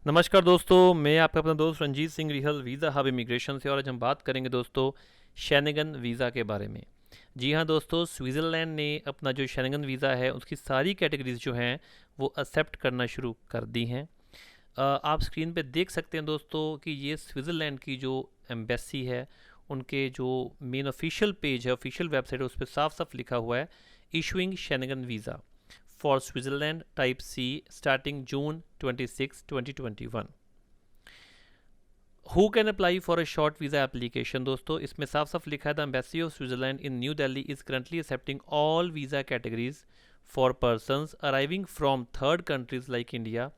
नमस्कार दोस्तों, मैं आपका अपना दोस्त Ranjit Singh Rihal visa hub immigration से। और आज हम बात करेंगे दोस्तों शेनेगन वीज़ा के बारे में। जी हाँ दोस्तों, स्विट्ज़रलैंड ने अपना जो शेनेगन वीज़ा है उसकी सारी कैटेगरीज जो हैं वो एक्सेप्ट करना शुरू कर दी हैं। आप स्क्रीन पे देख सकते हैं दोस्तों कि ये स्विट्ज़रलैंड की जो एम्बेसी है उनके जो मेन ऑफिशियल पेज है, ऑफिशियल वेबसाइट है, उस पर साफ साफ लिखा हुआ है issuing Schengen visa for Switzerland Type C starting June 26, 2021। Who can apply for a short visa application? दोस्तों इसमें साफ साफ लिखा है the embassy of Switzerland in New Delhi is currently accepting all visa categories for persons arriving from third countries like India.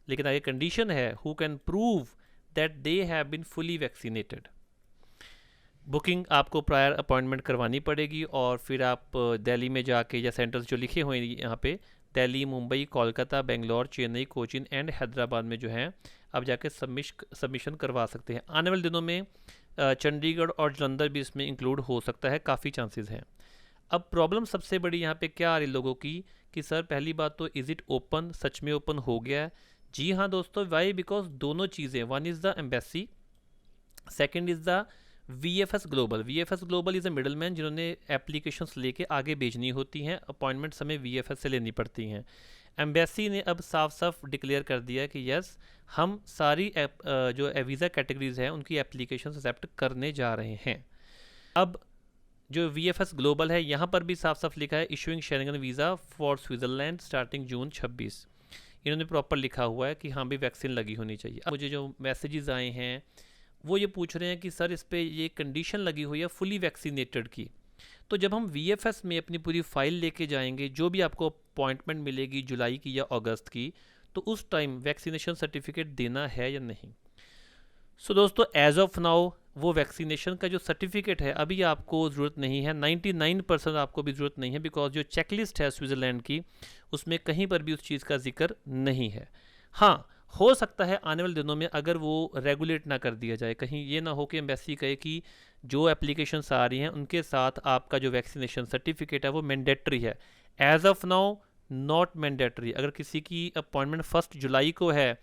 लेकिन आगे condition है who can prove that they have been fully vaccinated. Booking आपको prior appointment करवानी पड़ेगी और फिर आप दिल्ली में जाके या सेंटर्स जो लिखे हुए हैं यहाँ पे दिल्ली, मुंबई, कोलकाता, बेंगलोर, चेन्नई, कोचीन एंड हैदराबाद में जो है आप जाके सबमिशन करवा सकते हैं। आने वाले दिनों में चंडीगढ़ और जलंधर भी इसमें इंक्लूड हो सकता है, काफ़ी चांसेस हैं। अब प्रॉब्लम सबसे बड़ी यहाँ पे क्या आ रही लोगों की कि सर पहली बात तो इज़ इट ओपन, सच में ओपन हो गया है? जी हाँ दोस्तों, वाई? बिकॉज दोनों चीज़ें, one is the embassy, second is the VFS global. VFS global is a middle man जिन्होंने एप्लीकेशंस लेके आगे भेजनी होती हैं, अपॉइंटमेंट्स हमें VFS से लेनी पड़ती हैं। एम्बेसी ने अब साफ साफ डिक्लेयर कर दिया है कि यस हम सारी जो वीज़ा कैटेगरीज हैं उनकी एप्लीकेशन एक्सेप्ट करने जा रहे हैं। अब जो VFS ग्लोबल है यहाँ पर भी साफ साफ लिखा है issuing Schengen visa for Switzerland starting June 26। इन्होंने प्रॉपर लिखा हुआ है कि हाँ भी वैक्सीन लगी होनी चाहिए। अब मुझे जो मैसेजेस आए हैं वो ये पूछ रहे हैं कि सर इस पर ये कंडीशन लगी हुई है फुली वैक्सीनेटेड की। तो जब हम VFS में अपनी पूरी फाइल लेके जाएंगे, जो भी आपको अपॉइंटमेंट मिलेगी जुलाई की या अगस्त की, तो उस टाइम वैक्सीनेशन सर्टिफिकेट देना है या नहीं। सो दोस्तों एज ऑफ नाउ वो वैक्सीनेशन का जो सर्टिफिकेट है अभी आपको ज़रूरत नहीं है, 99% आपको भी ज़रूरत नहीं है, बिकॉज जो चेकलिस्ट है स्विट्ज़रलैंड की उसमें कहीं पर भी उस चीज़ का जिक्र नहीं है। हाँ, हो सकता है आने वाले दिनों में अगर वो रेगुलेट ना कर दिया जाए, कहीं ये ना हो कि एम्बेसी कहे कि जो एप्लीकेशंस आ रही हैं उनके साथ आपका जो वैक्सीनेशन सर्टिफिकेट है वो मैंडेटरी है। As of now not mandatory. अगर किसी की अपॉइंटमेंट 1 जुलाई को है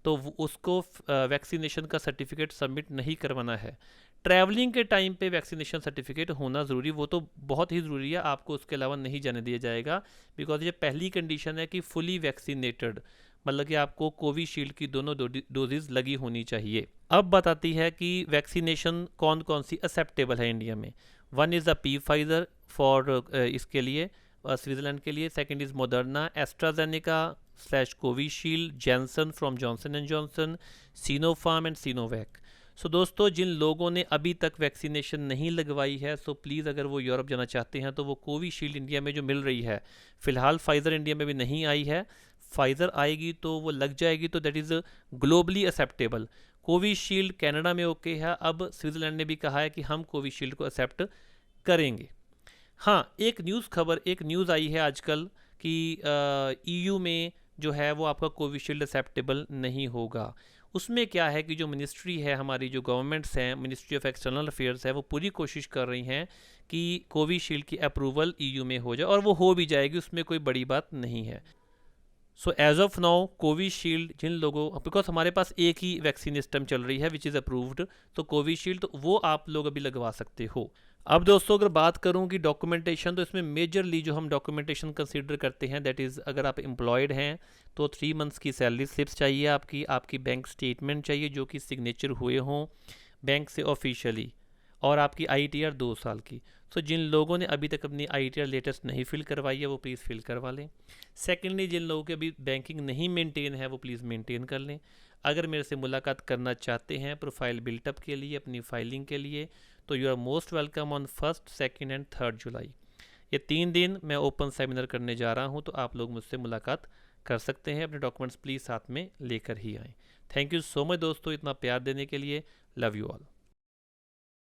तो उसको वैक्सीनेशन का सर्टिफिकेट सबमिट नहीं करवाना है। ट्रैवलिंग के टाइम पे वैक्सीनेशन सर्टिफिकेट होना ज़रूरी, वो तो बहुत ही ज़रूरी है, आपको उसके अलावा नहीं जाने दिया जाएगा। बिकॉज ये पहली कंडीशन है कि फुली वैक्सीनेटेड, मतलब कि आपको कोविशील्ड की दोनों डोजेज लगी होनी चाहिए। अब बताती है कि वैक्सीनेशन कौन कौन सी एक्सेप्टेबल है इंडिया में। One is the P Pfizer for इसके लिए स्विट्ज़रलैंड के लिए, second is Moderna, AstraZeneca slash Covishield, Janssen from Johnson and Johnson, Sinopharm and Sinovac. So दोस्तों जिन लोगों ने अभी तक वैक्सीनेशन नहीं लगवाई है, सो प्लीज़ अगर वो यूरोप जाना चाहते हैं तो वो कोविशील्ड इंडिया में जो मिल रही है, फ़िलहाल फाइज़र इंडिया में भी नहीं आई है, फाइज़र आएगी तो वो लग जाएगी, तो that is globally acceptable. Covishield Canada में ओके है, अब स्विट्ज़रलैंड ने भी कहा है कि हम कोविशील्ड को एक्सेप्ट करेंगे। हाँ, एक न्यूज़ आई है आजकल कि EU में जो है वो आपका कोविशील्ड एक्सेप्टेबल नहीं होगा। उसमें क्या है कि जो मिनिस्ट्री है, हमारी जो गवर्नमेंट्स हैं, मिनिस्ट्री ऑफ एक्सटर्नल अफेयर्स है, वो पूरी कोशिश कर रही हैं कि कोविशील्ड की अप्रूवल EU में हो जाए, और वो हो भी जाएगी, उसमें कोई बड़ी बात नहीं है। So as of now Covishield जिन लोगों, बिकॉज हमारे पास एक ही वैक्सीन सिस्टम चल रही है विच इज़ अप्रूव्ड, तो कोविशील्ड तो वो आप लोग अभी लगवा सकते हो। अब दोस्तों अगर बात करूं कि डॉक्यूमेंटेशन, तो इसमें मेजरली जो हम डॉक्यूमेंटेशन कंसीडर करते हैं दैट इज़, अगर आप एम्प्लॉयड हैं तो 3 मंथ्स की सैलरी स्लिप्स चाहिए, आपकी बैंक स्टेटमेंट चाहिए जो कि सिग्नेचर हुए हों बैंक से ऑफिशियली, और आपकी ITR 2 साल की। सो जिन लोगों ने अभी तक अपनी ITR लेटेस्ट नहीं फिल करवाई है वो प्लीज़ फिल करवा लें। सेकेंडली जिन लोगों की अभी बैंकिंग नहीं मेंटेन है वो प्लीज़ मेंटेन कर लें। अगर मेरे से मुलाकात करना चाहते हैं प्रोफाइल बिल्टअप के लिए, अपनी फाइलिंग के लिए, तो you are most welcome on 1, 2 and 3 July. ये 3 दिन मैं ओपन सेमिनार करने जा रहा हूँ, तो आप लोग मुझसे मुलाकात कर सकते हैं। अपने डॉक्यूमेंट्स प्लीज़ साथ में लेकर ही आएँ। थैंक यू सो मच दोस्तों इतना प्यार देने के लिए। Love you all.